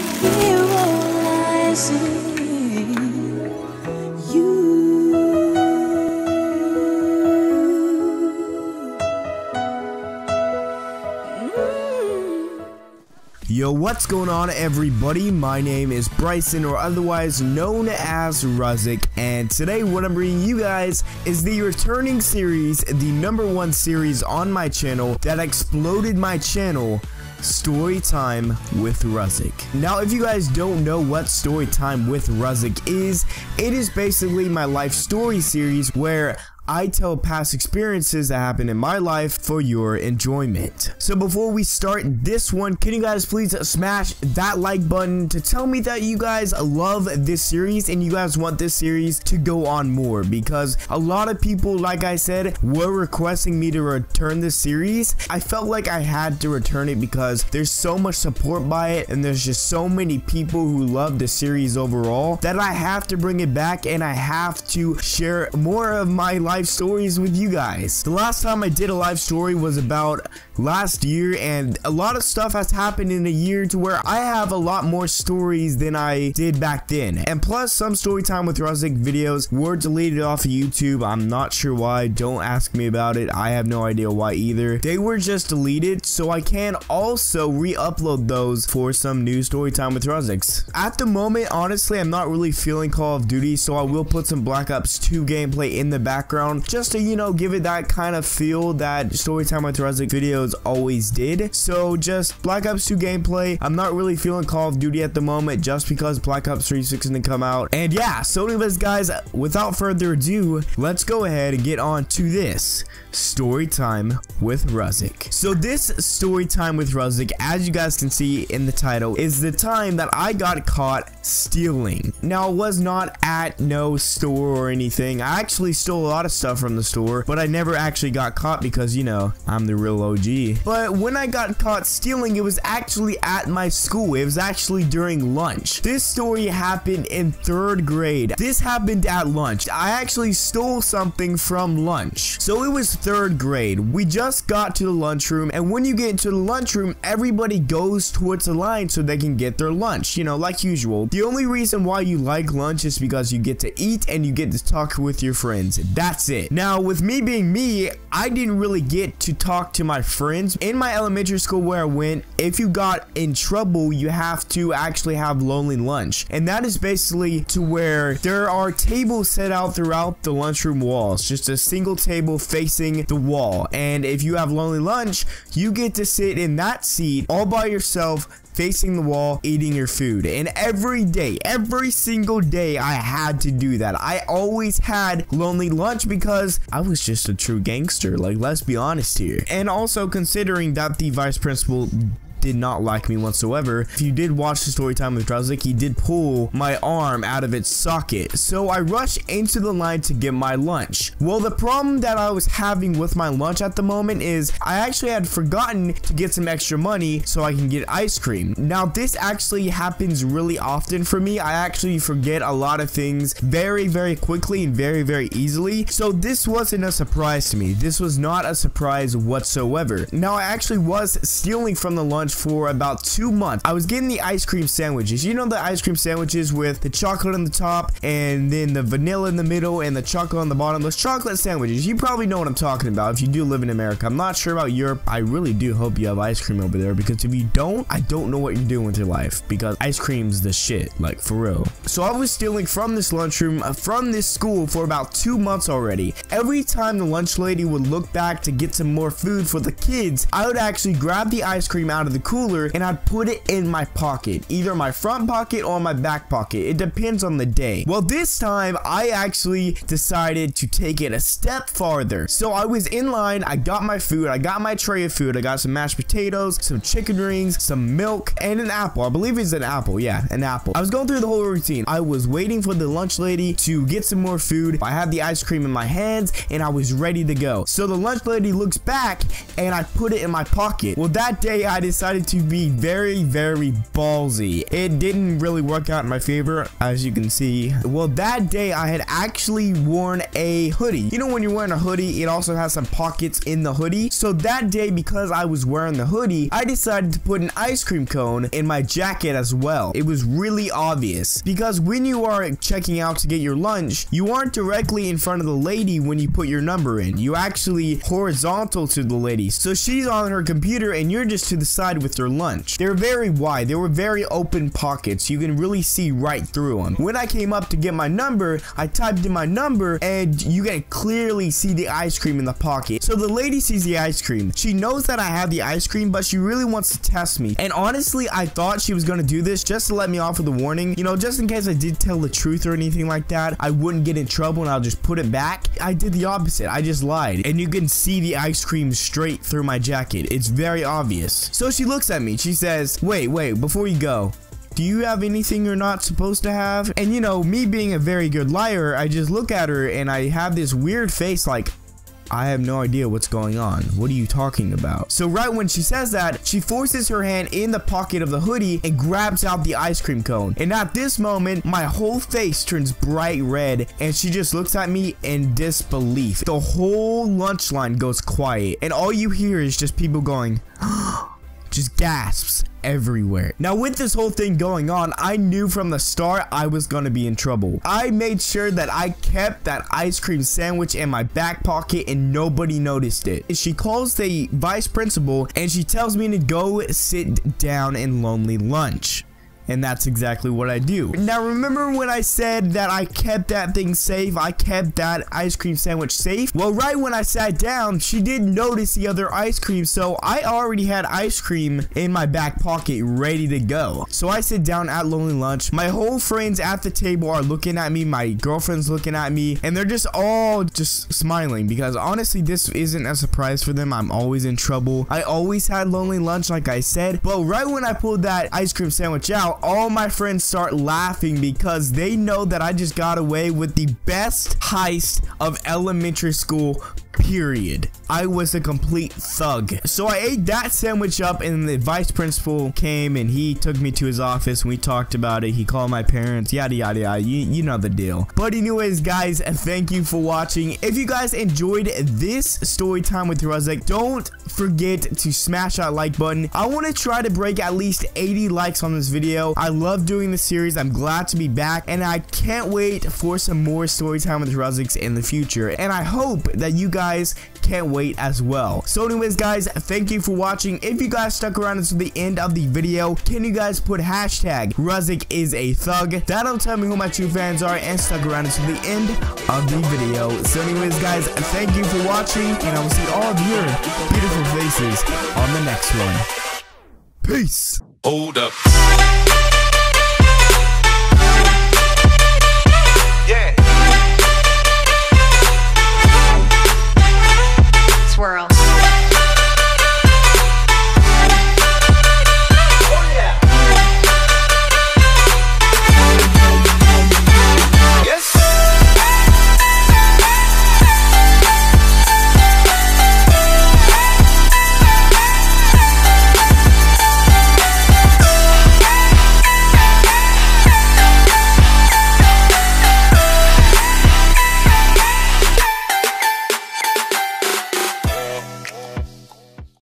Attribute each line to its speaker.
Speaker 1: here all I see. You.
Speaker 2: Yo, what's going on, everybody? My name is Bryson, or otherwise known as Ruziic, and today what I'm bringing you guys is the returning series, the #1 series on my channel that exploded my channel, Storytime with Ruziic. Now, if you guys don't know what Storytime with Ruziic is, it is basically my life story series where I tell past experiences that happened in my life for your enjoyment. So before we start this one, can you guys please smash that like button to tell me that you guys love this series and you guys want this series to go on more, because a lot of people, like I said, were requesting me to return this series. I felt like I had to return it because there's so much support by it and there's just so many people who love the series overall that I have to bring it back, and I have to share more of my life stories with you guys. The last time I did a live story was about last year, and a lot of stuff has happened in a year to where I have a lot more stories than I did back then. And plus, some Storytime with Ruziic videos were deleted off of YouTube. I'm not sure why. Don't ask me about it. I have no idea why either. They were just deleted, so I can also re-upload those for some new Storytime with Ruziics. At the moment, honestly, I'm not really feeling Call of Duty, so I will put some Black Ops 2 gameplay in the background just to, you know, give it that kind of feel that Storytime with Ruziic videos always did. So just Black Ops 2 gameplay. I'm not really feeling Call of Duty at the moment just because Black Ops 3 is fixing to come out. And yeah, so anyways, guys, without further ado, let's go ahead and get on to this Storytime with Ruziic. So this Storytime with Ruziic, as you guys can see in the title, is the time that I got caught stealing. Now, it was not at no store or anything. I actually stole a lot of stuff from the store, but I never actually got caught because, you know, I'm the real OG. But when I got caught stealing, it was actually at my school. It was actually during lunch. This story happened in 3rd grade. This happened at lunch. I actually stole something from lunch. So it was 3rd grade. We just got to the lunchroom, and when you get into the lunchroom, everybody goes towards the line so they can get their lunch, you know, like usual. The only reason why you like lunch is because you get to eat and you get to talk with your friends. That's it. Now, with me being me, I didn't really get to talk to my friends. In my elementary school where I went, if you got in trouble, you have to actually have lonely lunch. And that is basically to where there are tables set out throughout the lunchroom walls, just a single table facing the wall. And if you have lonely lunch, you get to sit in that seat all by yourself, facing the wall, eating your food. And every day, every single day, I had to do that. I always had lonely lunch because I was just a true gangster. Like, let's be honest here. And also considering that the vice principal did not like me whatsoever. If you did watch the Storytime with Ruziic, he did pull my arm out of its socket. So I rushed into the line to get my lunch. Well, the problem that I was having with my lunch at the moment is I actually had forgotten to get some extra money so I can get ice cream. Now, this actually happens really often for me. I actually forget a lot of things very, very quickly and very, very easily. So this wasn't a surprise to me. This was not a surprise whatsoever. Now, I actually was stealing from the lunch for about 2 months. I was getting the ice cream sandwiches. You know, the ice cream sandwiches with the chocolate on the top and then the vanilla in the middle and the chocolate on the bottom. Those chocolate sandwiches. You probably know what I'm talking about if you do live in America. I'm not sure about Europe. I really do hope you have ice cream over there, because if you don't, I don't know what you're doing with your life, because ice cream's the shit, like, for real. So I was stealing from this lunchroom, from this school, for about 2 months already. Every time the lunch lady would look back to get some more food for the kids, I would actually grab the ice cream out of the cooler and I'd put it in my pocket, either my front pocket or my back pocket. It depends on the day. Well, this time I actually decided to take it a step farther. So I was in line, I got my food, I got my tray of food, I got some mashed potatoes, some chicken rings, some milk, and an apple. I believe it's an apple. Yeah, an apple. I was going through the whole routine. I was waiting for the lunch lady to get some more food. I had the ice cream in my hands and I was ready to go. So the lunch lady looks back and I put it in my pocket. Well, that day I decided decided to be very ballsy. It didn't really work out in my favor, as you can see. Well, that day I had actually worn a hoodie. You know, when you're wearing a hoodie, it also has some pockets in the hoodie. So that day, because I was wearing the hoodie, I decided to put an ice cream cone in my jacket as well. It was really obvious because when you are checking out to get your lunch, you aren't directly in front of the lady when you put your number in. You actually horizontal to the lady. So she's on her computer and you're just to the side with your lunch. They're very wide. They were very open pockets. You can really see right through them. When I came up to get my number, I typed in my number and you can clearly see the ice cream in the pocket. So the lady sees the ice cream. She knows that I have the ice cream, but she really wants to test me. And honestly, I thought she was going to do this just to let me off with a warning. You know, just in case I did tell the truth or anything like that, I wouldn't get in trouble and I'll just put it back. I did the opposite. I just lied. And you can see the ice cream straight through my jacket. It's very obvious. So she looks at me. She says, wait, before you go, do you have anything you're not supposed to have? And you know, me being a very good liar, I just look at her and I have this weird face like, I have no idea what's going on. What are you talking about? So right when she says that, she forces her hand in the pocket of the hoodie and grabs out the ice cream cone. And at this moment, my whole face turns bright red and she just looks at me in disbelief. The whole lunch line goes quiet and all you hear is just people going, just gasps everywhere. Now with this whole thing going on, I knew from the start I was gonna be in trouble. I made sure that I kept that ice cream sandwich in my back pocket and nobody noticed it. She calls the vice principal and she tells me to go sit down in lonely lunch. And that's exactly what I do. Now, remember when I said that I kept that thing safe? I kept that ice cream sandwich safe? Well, right when I sat down, she didn't notice the other ice cream, so I already had ice cream in my back pocket ready to go. So I sit down at Lonely Lunch. My whole friends at the table are looking at me. My girlfriend's looking at me, and they're just all just smiling because honestly, this isn't a surprise for them. I'm always in trouble. I always had Lonely Lunch, like I said, but right when I pulled that ice cream sandwich out, all my friends start laughing because they know that I just got away with the best heist of elementary school, period. I was a complete thug. So I ate that sandwich up and the vice principal came and he took me to his office and we talked about it. He called my parents, yada yada yada, you know the deal. But anyways guys, thank you for watching. If you guys enjoyed this story time with Ruziic, don't forget to smash that like button. I want to try to break at least 80 likes on this video. I love doing this series. I'm glad to be back and I can't wait for some more story time with Ruziic in the future. And I hope that you guys can't wait as well. So anyways guys, thank you for watching. If you guys stuck around until the end of the video, can you guys put hashtag Ruziic is a thug? That'll tell me who my true fans are and stuck around until the end of the video. So anyways guys, thank you for watching and I will see all of your beautiful faces on the next one. Peace.
Speaker 3: Hold up.